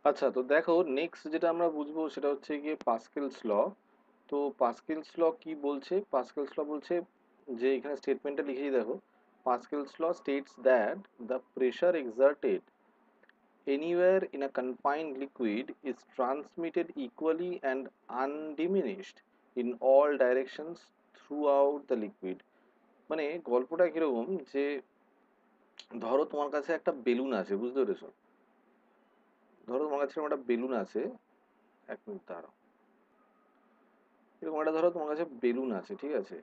আচ্ছা, তো দেখো নেক্সট যেটা আমরা বুঝবো সেটা হচ্ছে গিয়ে পাস্কেলস ল। তো পাস্কেলস ল কি বলছে? পাস্কেলস ল বলছে যে এখানে স্টেটমেন্টটা লিখেছি দেখো, Pascal's law states that the pressure exerted anywhere in a confined liquid is transmitted equally and undiminished in all directions throughout the liquid। মানে গল্পটা কিরকম যে ধরো তোমার কাছে একটা বেলুন আছে, বুঝতে পেরেছো? ধরো তোমার কাছে এরকম একটা বেলুন আছে। এক মিনিট দাঁড়াও। এরকম একটা ধরো তোমার কাছে বেলুন আছে, ঠিক আছে?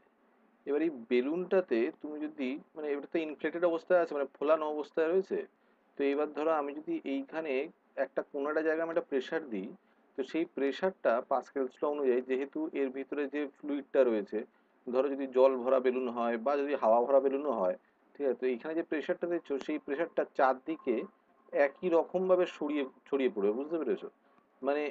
এবার এই বেলুনটাতে তুমি যদি, মানে এটা তো ইনফ্লেটেড অবস্থায় আছে, মানে ফোলানো অবস্থায় রয়েছে। তো এবার ধরো আমি যদি এইখানে একটা কোনো একটা জায়গায় আমি একটা প্রেশার দিই, তো সেই প্রেশারটা পাস্কেলস ল অনুযায়ী, যেহেতু এর ভিতরে যে ফ্লুইডটা রয়েছে, ধরো যদি জল ভরা বেলুন হয় বা যদি হাওয়া ভরা বেলুনও হয়, ঠিক আছে, তো এইখানে যে প্রেশারটা দিচ্ছ সেই প্রেশারটা চারদিকে একই রকম ভাবে ছড়িয়ে ছড়িয়ে পড়বে, বুঝতে পেরেছো? মানে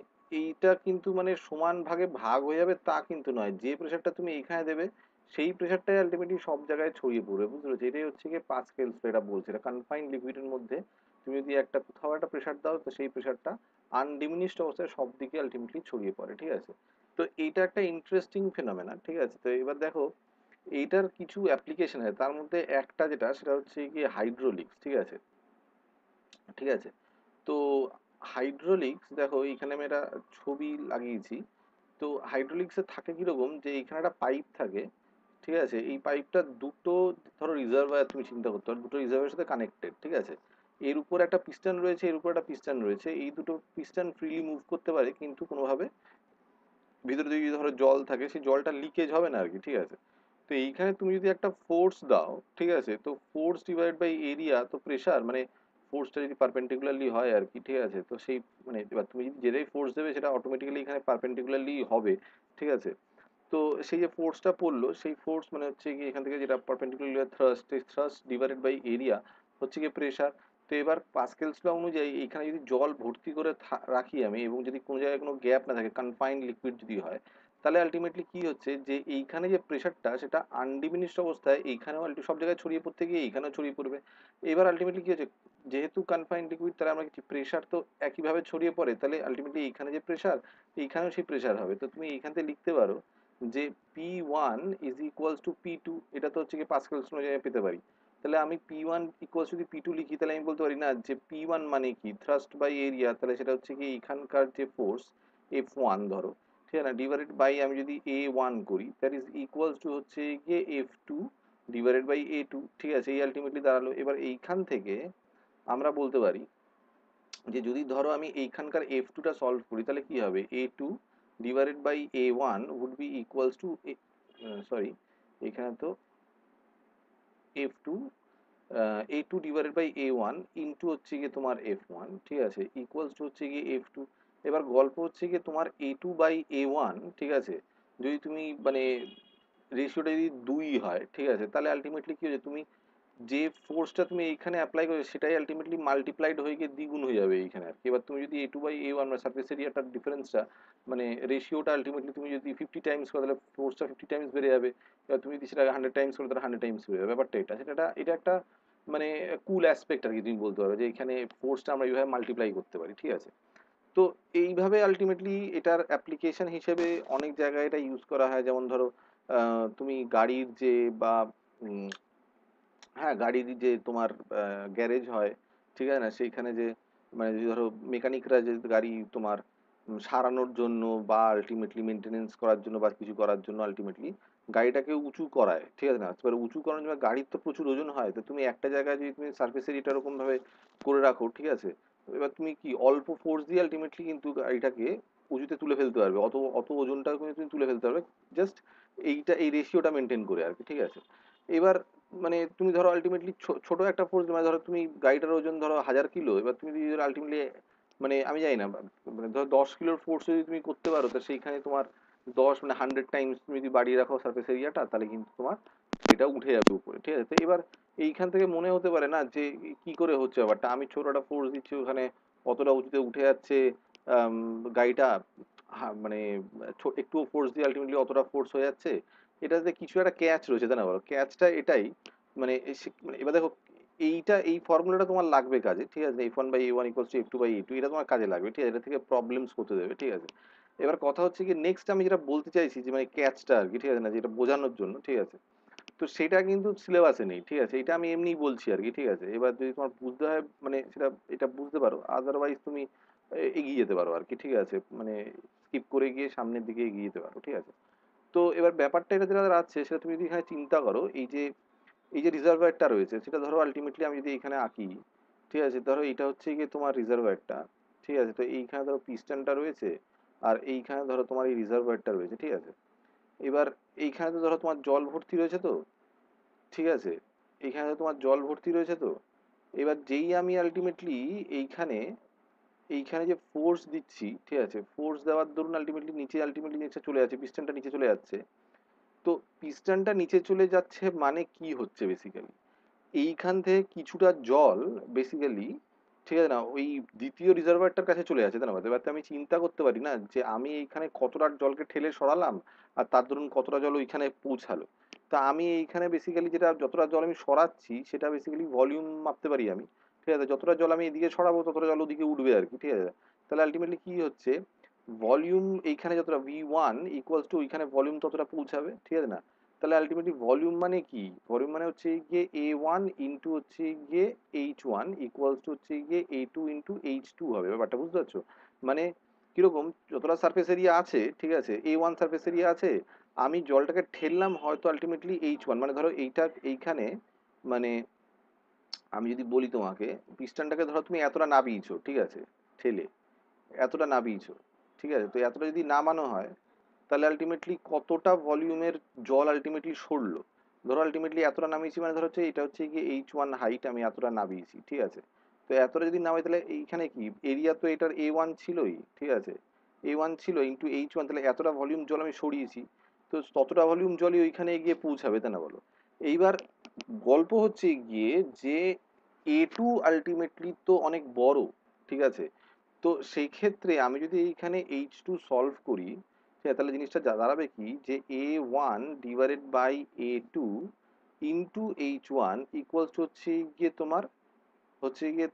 এইটা কিন্তু মানে সমান ভাগে ভাগ হয়ে যাবে তা কিন্তু নয়, যে প্রেশারটা তুমি এইখানে দেবে সেই প্রেশারটাই আলটিমেটলি সব জায়গায় ছড়িয়ে পড়বে, বুঝতে পেরেছো? এটাই হচ্ছে গিয়ে পাস্কেলস, এটা বলছে এটা কনফাইন্ড লিকুইডের মধ্যে তুমি যদি একটা কোথাও একটা প্রেশার দাও, তো সেই প্রেশারটা আনডিমিনিশড অবস্থায় সব দিকে আলটিমেটলি ছড়িয়ে পড়ে, ঠিক আছে? তো এইটা একটা ইন্টারেস্টিং ফেনোমেনা, ঠিক আছে? তো এবার দেখো এইটার কিছু অ্যাপ্লিকেশন আছে, তার মধ্যে একটা যেটা সেটা হচ্ছে গিয়ে হাইড্রোলিক্স, ঠিক আছে? ঠিক আছে, তো হাইড্রোলিক্স দেখো এইখানে আমি একটা ছবি লাগিয়েছি। তো হাইড্রোলিক্সে থাকে কিরকম যে এইখানে একটা পাইপ থাকে, ঠিক আছে? এই পাইপটা দুটো, ধরো রিজার্ভার তুমি চিন্তা করতে পারো, দুটো রিজার্ভারের সাথে কানেক্টেড, ঠিক আছে? এর উপর একটা পিস্টন রয়েছে, এর উপর একটা পিস্টন রয়েছে, এই দুটো পিস্টন ফ্রিলি মুভ করতে পারে, কিন্তু কোনোভাবে ভিতরে যদি ধরো জল থাকে সেই জলটা লিকেজ হবে না আর কি, ঠিক আছে? তো এইখানে তুমি যদি একটা ফোর্স দাও, ঠিক আছে, তো ফোর্স ডিভাইড বাই এরিয়া, তো প্রেসার মানে ফোর্সটা যদি পারপেন্ডিকুলারলি হয় আর কি, ঠিক আছে, তো সেই মানে এবার তুমি যদি যেটাই ফোর্স দেবে সেটা অটোমেটিক্যালি এখানে পারপেন্ডিকুলারলি হবে, ঠিক আছে? তো সেই যে ফোর্সটা পড়লো সেই ফোর্স মানে হচ্ছে কি এখান থেকে যেটা পারপেন্ডিকুলার থ্রাস্ট, এই থ্রাস্ট ডিভাইডেড বাই এরিয়া হচ্ছে কি প্রেসার। তো এবার পাস্কেলস ল অনুযায়ী এখানে যদি জল ভর্তি করে রাখি আমি, এবং যদি কোনো জায়গায় কোনো গ্যাপ না থাকে, কনফাইন্ড লিকুইড যদি হয়, তাহলে আলটিমেটলি কি হচ্ছে যে এইখানে যে প্রেসারটা সেটা আনডিমিনিশড অবস্থায় এইখানেও সব জায়গায় ছড়িয়ে পড়তে গিয়ে এইখানেও ছড়িয়ে পড়বে। এবার আলটিমেটলি কি হচ্ছে, যেহেতু কনফাইন্ড লিকুইড তাহলে আমরা কি প্রেসার তো একইভাবে ছড়িয়ে পড়ে, তাহলে আলটিমেটলি এইখানে যে প্রেসার এইখানেও সেই প্রেসার হবে। তো তুমি এইখান থেকে লিখতে পারো যে P1 is equals to P2, এটা তো হচ্ছে কি পাস্কেলস অনুযায়ী পেতে পারি। তাহলে আমি P1 ইকুয়ালস যদি P2 লিখি, তাহলে আমি বলতে পারি না যে P1 মানে কি থ্রাস্ট বাই এরিয়া, তাহলে সেটা হচ্ছে কি এখানকার যে ফোর্স F1 ধরো, ঠিক আছে না, ডিভাইডেড বাই আমি যদি A1 করি, দ্যাট ইজ ইকুয়ালস টু হচ্ছে গিয়ে F2 ডিভাইডেড বাই A2, ঠিক আছে? এই আলটিমেটলি দাঁড়ালো। এবার এইখান থেকে আমরা বলতে পারি যে যদি ধরো আমি এইখানকার F2 টা সলভ করি, তাহলে কি হবে, A2 divided by A1 would be equals to sorry, এখানে তো F2 A2 divided by A1 into হচ্ছে গিয়ে তোমার F1, ঠিক আছে, ইকুয়ালস টু হচ্ছে গিয়ে F2। এবার গল্প হচ্ছে গিয়ে তোমার A2 বাই A1, ঠিক আছে, যদি তুমি মানে রেশিওটা যদি 2 হয়, ঠিক আছে, তাহলে আলটিমেটলি কি হচ্ছে, তুমি যে ফোর্সটা তুমি এইখানে অ্যাপ্লাই করবে সেটাই আলটিমেটলি মাল্টিপ্লাইড হয়ে গিয়ে দ্বিগুণ হয়ে যাবে এইখানে আর কি। এবার তুমি যদি A2 বাই A1 মানে সারফেস এরিয়াটার ডিফারেন্সটা, মানে রেশিওটা আলটিমেটলি তুমি যদি 50 টাইমস করো, তাহলে ফোর্সটা 50 টাইমস বেড়ে যাবে। এবার তুমি যদি সেটাকে 100 টাইমস করো, তাহলে 100 টাইমস বেড়ে যাবে। ব্যাপারটা এটা, এটা একটা মানে কুল অ্যাসপেক্ট আর কি, তুমি বলতে পারো যে এখানে ফোর্সটা আমরা এইভাবে মাল্টিপ্লাই করতে পারি, ঠিক আছে? তো এইভাবে আলটিমেটলি এটার অ্যাপ্লিকেশন হিসেবে অনেক জায়গায় এটা ইউজ করা হয়, যেমন ধরো তুমি গাড়ির যে বা উম, হ্যাঁ, গাড়ির যে তোমার গ্যারেজ হয়, ঠিক আছে না, সেইখানে যে মানে যে ধরো মেকানিকরা যে গাড়ি তোমার সারানোর জন্য বা আলটিমেটলি মেনটেনেন্স করার জন্য বা কিছু করার জন্য আলটিমেটলি গাড়িটাকে উঁচু করায়, ঠিক আছে না? এবার উঁচু করানোর জন্য গাড়ির তো প্রচুর ওজন হয়, তো তুমি একটা জায়গায় যদি তুমি সার্ফেস এরিয়াটা এরকম ভাবে করে রাখো, ঠিক আছে, এবার তুমি কি অল্প ফোর্স দিয়ে আলটিমেটলি কিন্তু গাড়িটাকে উঁচুতে তুলে ফেলতে পারবে, অত অত ওজনটা কিন্তু তুমি তুলে ফেলতে পারবে, জাস্ট এইটা এই রেশিওটা মেনটেন করে আর কি, ঠিক আছে? এবার মানে তুমি ধরো আলটিমেটলি ছোট একটা ফোর্স, মানে ধরো তুমি গাড়িটার ওজন ধরো 1000 কিলো, এবার তুমি যদি আলটিমেটলি মানে আমি জানি না, মানে ধরো 10 কিলোর ফোর্স যদি তুমি করতে পারো, তো সেইখানে তোমার 10 মানে 100 টাইমস তুমি যদি বাড়িয়ে রাখো সার্ফেস এরিয়াটা, তাহলে কিন্তু তোমার এটা উঠে যাবে উপরে, ঠিক আছে? তো এবার এইখান থেকে মনে হতে পারে না যে কি করে হচ্ছে ব্যাপারটা, আমি ছোট একটা ফোর্স দিচ্ছি ওখানে, অতটা উঁচুতে উঠে যাচ্ছে আম, গাড়িটা, মানে একটু ফোর্স দিয়ে আলটিমেটলি অতটা ফোর্স হয়ে যাচ্ছে। এটাতে কিছু একটা ক্যাচ রয়েছে, তাই না? বলো ক্যাচটা এটাই, মানে মানে এবার দেখো এইটা এই ফর্মুলাটা তোমার লাগবে কাজে, ঠিক আছে? f1/a1 = f2/a2, এটা তোমার কাজে লাগবে, ঠিক আছে? এটা থেকে প্রবলেমস করতে দেবে, ঠিক আছে? এবার কথা হচ্ছে কি, নেক্সট আমি যেটা বলতে চাইছি যে মানে ক্যাচটা আর কি, ঠিক আছে না, যেটা বোঝানোর জন্য, ঠিক আছে? তো সেটা কিন্তু সিলেবাসে নেই, ঠিক আছে? এটা আমি এমনিই বলছি আর কি, ঠিক আছে? এবার যদি তোমার বুঝতে হয় মানে সেটা এটা বুঝতে পারো, আদারওয়াইজ তুমি এগিয়ে যেতে পারো আর কি, ঠিক আছে? মানে স্কিপ করে গিয়ে সামনের দিকে এগিয়ে যেতে পারো, ঠিক আছে? তো এবার ব্যাপারটা এটা যেটা দাঁড়াচ্ছে, সেটা তুমি যদি এখানে চিন্তা করো, এই যে রিজার্ভয়ারটা রয়েছে, সেটা ধরো আলটিমেটলি আমি যদি এখানে আঁকি, ঠিক আছে? ধরো এইটা হচ্ছে গিয়ে তোমার রিজার্ভয়ারটা, ঠিক আছে? তো এইখানে ধরো পিস্টনটা রয়েছে, আর এইখানে ধরো তোমার এই রিজার্ভয়ারটা রয়েছে, ঠিক আছে? এবার এইখানে তো ধরো তোমার জল ভর্তি রয়েছে, তো ঠিক আছে, এইখানে তো তোমার জল ভর্তি রয়েছে, তো এবার যেই আমি আলটিমেটলি এইখানে এইখানে যে ফোর্স দিচ্ছি, ঠিক আছে, ফোর্স দেওয়ার দরুন আলটিমেটলি নিচে চলে যাচ্ছে, পিস্টনটা নিচে চলে যাচ্ছে। তো পিস্টনটা নিচে চলে যাচ্ছে মানে কি হচ্ছে বেসিক্যালি, এইখান থেকে কিছুটা জল বেসিক্যালি, ঠিক আছে না, ওই দ্বিতীয় রিজার্ভারটার কাছে চলে যাচ্ছে, তাই না? এবার তো আমি চিন্তা করতে পারি না যে আমি এইখানে কতটা জলকে ঠেলে সরালাম, আর তার দরুন কতটা জল ওইখানে পৌঁছালো। তা আমি এইখানে বেসিক্যালি যেটা যতটা জল আমি সরাচ্ছি সেটা বেসিক্যালি ভলিউম মাপতে পারি আমি, ঠিক আছে? যতটা জল আমি এদিকে সরাবো ততটা জল ওদিকে উঠবে আর কি, ঠিক আছে? তাহলে আলটিমেটলি কি হচ্ছে, ভলিউম এইখানে যতটা v1 = ওইখানে ভলিউম ততটা পৌঁছাবে, ঠিক আছে না? তাহলে আলটিমেটলি ভলিউম মানে কি, ভলিউম মানে হচ্ছে গিয়ে a1 ইন্টু হচ্ছে গিয়ে h1 হচ্ছে গিয়ে a2 ইন্টু h2 হবে। ব্যাপারটা বুঝতে পারছো? মানে কিরকম, যতটা সারফেস এরিয়া আছে, ঠিক আছে, a1 সারফেস এরিয়া আছে, আমি জলটাকে ঠেললাম হয়তো আলটিমেটলি h1, মানে ধরো এইটা এইখানে, মানে আমি যদি বলি তোমাকে, পিস্টনটাকে ধরো তুমি এতটা নাবিয়েছো, ঠিক আছে, ঠেলে এতটা নাবিয়েছো, ঠিক আছে? তো এতটা যদি নামানো হয়, তাহলে আলটিমেটলি কতটা ভলিউমের জল আলটিমেটলি সরলো। ধরো আলটিমেটলি এতটা নামিয়েছি, মানে ধরো হচ্ছে এটা হচ্ছে গিয়ে h1 হাইট, আমি এতটা নামিয়েছি, ঠিক আছে? তো এতটা যদি নামাই, তাহলে এইখানে কি এরিয়া, তো এটার a1 ছিলই, ঠিক আছে? a1 ছিল ইন্টু h1, তাহলে এতটা ভলিউম জল আমি সরিয়েছি, তো ততটা ভলিউম জলই ওইখানে গিয়ে পৌঁছাবে, তাই না বলো? এইবার গল্প হচ্ছে গিয়ে যে a2 আলটিমেটলি তো অনেক বড়, ঠিক আছে? তো সেই ক্ষেত্রে আমি যদি এইখানে h2 সলভ করি, ঠিক আছে, তাহলে জিনিসটা দাঁড়াবে কি, যে a1/a2 ইন্টু h1 ইকুয়ালস হচ্ছে গিয়ে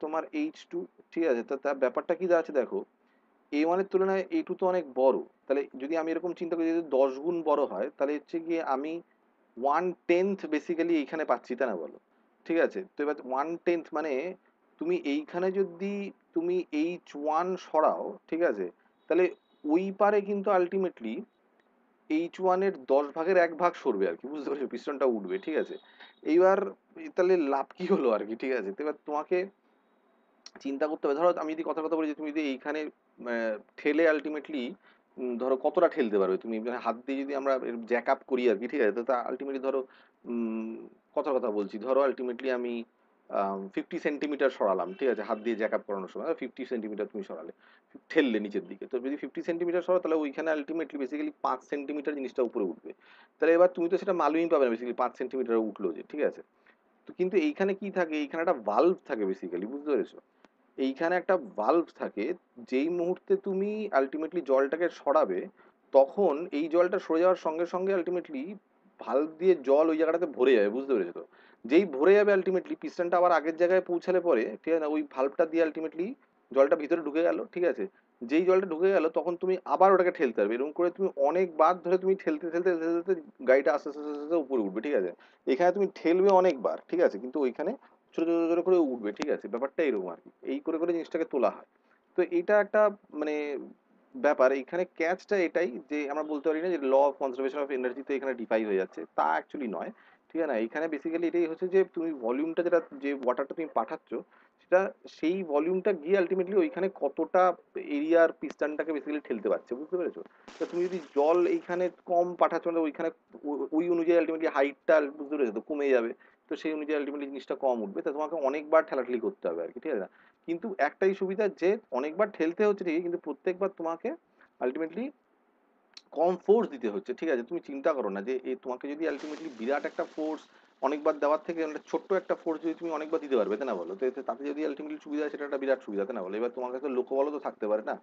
তোমার h2, ঠিক আছে? তো তার ব্যাপারটা কি দাঁড়াচ্ছে দেখো, a1 এর তুলনায় a2 তো অনেক বড়, তাহলে যদি আমি এরকম চিন্তা করি যদি 10 গুণ বড় হয়, তাহলে হচ্ছে গিয়ে আমি 1/10 বেসিক্যালি এইখানে পাচ্ছি, তাই না বলো? ঠিক আছে, তো এবার 1/10 মানে তুমি এইখানে যদি তুমি h1 সরাও, ঠিক আছে, তাহলে ওই পারে কিন্তু আলটিমেটলি h1 এর 10 ভাগের 1 ভাগ সরবে আর কি, বুঝতে পারছো? পিস্টনটা উঠবে, ঠিক আছে? এইবার তাহলে লাভ কি হলো আর কি, ঠিক আছে? তো এবার তোমাকে চিন্তা করতে হবে, ধরো আমি যদি কথার কথা বলি যে তুমি যদি এইখানে ঠেলে আলটিমেটলি ধরো কতটা ঠেলতে পারবে তুমি, মানে হাত দিয়ে যদি আমরা জ্যাক আপ করি আর কি, ঠিক আছে? তো তা আলটিমেটলি ধরো কথার কথা বলছি, ধরো আলটিমেটলি আমি 50 সেন্টিমিটার সরালাম, ঠিক আছে, হাত দিয়ে জ্যাক আপ করানোর সময় 50 সেন্টিমিটার তুমি সরালে, ঠেললে নিচের দিকে, তো যদি 50 সেন্টিমিটার সরাও, তাহলে ওইখানে আলটিমেটলি বেসিক্যালি 5 সেন্টিমিটার জিনিসটা উপরে উঠবে। তাহলে এবার তুমি তো সেটা মালুমই পাবে না বেসিক্যালি 5 সেন্টিমিটার উঠলো যে, ঠিক আছে? তো কিন্তু এইখানে কি থাকে, এইখানে একটা ভালভ থাকে বেসিক্যালি, বুঝতে পেরেছো? এইখানে একটা ভালভ থাকে, যেই মুহূর্তে তুমি আলটিমেটলি জলটাকে সরাবে, তখন এই জলটা সরে যাওয়ার সঙ্গে সঙ্গে আলটিমেটলি ভালভ দিয়ে জল ওই জায়গাটাতে ভরে যাবে, বুঝতে পেরেছো তো? যেই ভরে যাবে আলটিমেটলি পিস্টনটা আবার আগের জায়গায় পৌঁছালে পরে, ঠিক আছে না, ওই ভালভটা দিয়ে আলটিমেটলি জলটা ভিতরে ঢুকে গেল, ঠিক আছে? যেই জলটা ঢুকে গেল, তখন তুমি আবার ওটাকে ঠেলতে পারবে, এরকম করে তুমি অনেকবার ধরে তুমি ঠেলতে ঠেলতে ঠেলতে ঠেলতে গাড়িটা আস্তে আস্তে আস্তে আস্তে উপরে উঠবে, ঠিক আছে? এখানে তুমি ঠেলবে অনেকবার, ঠিক আছে, কিন্তু ওইখানে ছোট ছোট ছোট করে উঠবে, ঠিক আছে? ব্যাপারটা এরকম আর কি, এই করে করে জিনিসটাকে তোলা হয়। তো এটা একটা মানে ব্যাপার, এখানে ক্যাচটা এটাই যে আমরা বলতে পারি না যে law of conservation of energy তো এখানে ডিফাই হয়ে যাচ্ছে, তা অ্যাকচুয়ালি নয়, ঠিক আছে না? এখানে বেসিক্যালি এটাই হচ্ছে যে তুমি ভলিউমটা যেটা, যে ওয়াটারটা তুমি পাঠাচ্ছ, সেটা সেই ভলিউমটা গিয়ে আলটিমেটলি ওইখানে কতটা এরিয়ার পিস্টনটাকে বেসিক্যালি ঠেলতে পারছে, বুঝতে পেরেছো? তো তুমি যদি জল এইখানে কম পাঠাচ্ছ, মানে ওইখানে ওই অনুযায়ী আলটিমেটলি হাইটটা, বুঝতে পেরেছো তো, কমে যাবে। তো সেই অনুযায়ী আলটিমেটলি জিনিসটা কম উঠবে, তো তোমাকে অনেকবার ঠেলাঠেলি করতে হবে আর কি, ঠিক আছে? কিন্তু একটাই সুবিধা, যে অনেকবার ঠেলতে হচ্ছে ঠিকই, কিন্তু প্রত্যেকবার তোমাকে আলটিমেটলি কম ফোর্স দিতে হচ্ছে, ঠিক আছে? তুমি চিন্তা করো না যে তোমাকে যদি আলটিমেটলি বিরাট একটা ফোর্স অনেকবার দেওয়ার থেকে একটা ছোট্ট একটা ফোর্স যদি তুমি অনেকবার দিতে পারবে, তাই না বলো? তো তাতে যদি আলটিমেটলি সুবিধা হয়, সেটা একটা বিরাট সুবিধা, তাই না বলো? এবার তোমার কাছে লোকবলও তো থাকতে পারে না?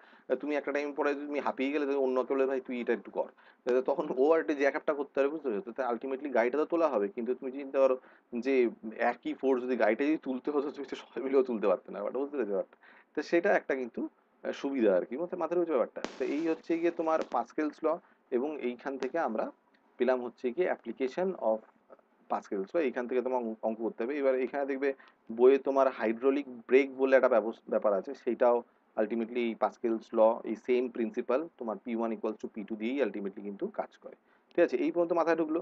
তুমি একটা টাইম পরে যদি তুমি হাঁপিয়ে গেলে, তুমি অন্যকে বলে ভাই তুই এটা একটু কর, তখন ও আর একটা জ্যাক আপটা করতে পারে, বুঝতে পেরেছো? তো আলটিমেটলি গাড়িটা তো তোলা হবে, কিন্তু তুমি চিন্তা করো যে একই ফোর্স যদি গাড়িটা যদি তুলতে হতো, তুমি তো সবাই মিলেও তুলতে পারতে না, ব্যাপারটা বুঝতে পেরেছো ব্যাপারটা? তো সেটা একটা কিন্তু সুবিধা আর কি, মাথায় রয়েছে ব্যাপারটা। তো এই হচ্ছে গিয়ে তোমার পাস্কেলস ল, এবং এইখান থেকে আমরা পেলাম হচ্ছে গিয়ে অ্যাপ্লিকেশন অফ পাস্কেলস ল। এইখান থেকে তোমার অঙ্ক করতে হবে। এবার এখানে দেখবে বইয়ে তোমার হাইড্রোলিক ব্রেক বলে একটা ব্যাপার আছে, সেইটাও আলটিমেটলি এই পাস্কেলস ল, এই সেম প্রিন্সিপাল তোমার P1 = P2 দিয়েই আলটিমেটলি কিন্তু কাজ করে। ঠিক আছে, এই পর্যন্ত মাথায় ঢুকলো?